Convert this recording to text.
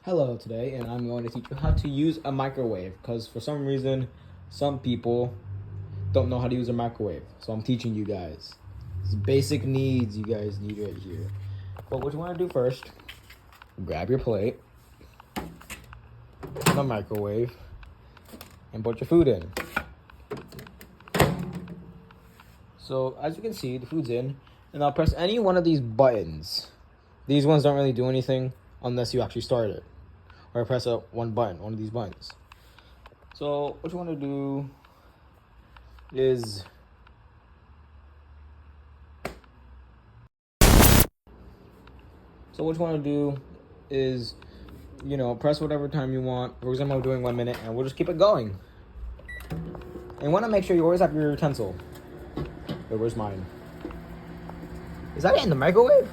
Hello today, and I'm going to teach you how to use a microwave because for some reason some people don't know how to use a microwave. So I'm teaching you guys. It's basic needs you guys need right here. But what you want to do first, grab your plate, the microwave, and put your food in. So as you can see, the food's in, and I'll press any one of these buttons. These ones don't really do anything unless you actually start it. Or press one of these buttons. So what you want to do is press whatever time you want. For example, I'm doing 1 minute, and we'll just keep it going. And you want to make sure you always have your utensil. Wait, where's mine? Is that in the microwave?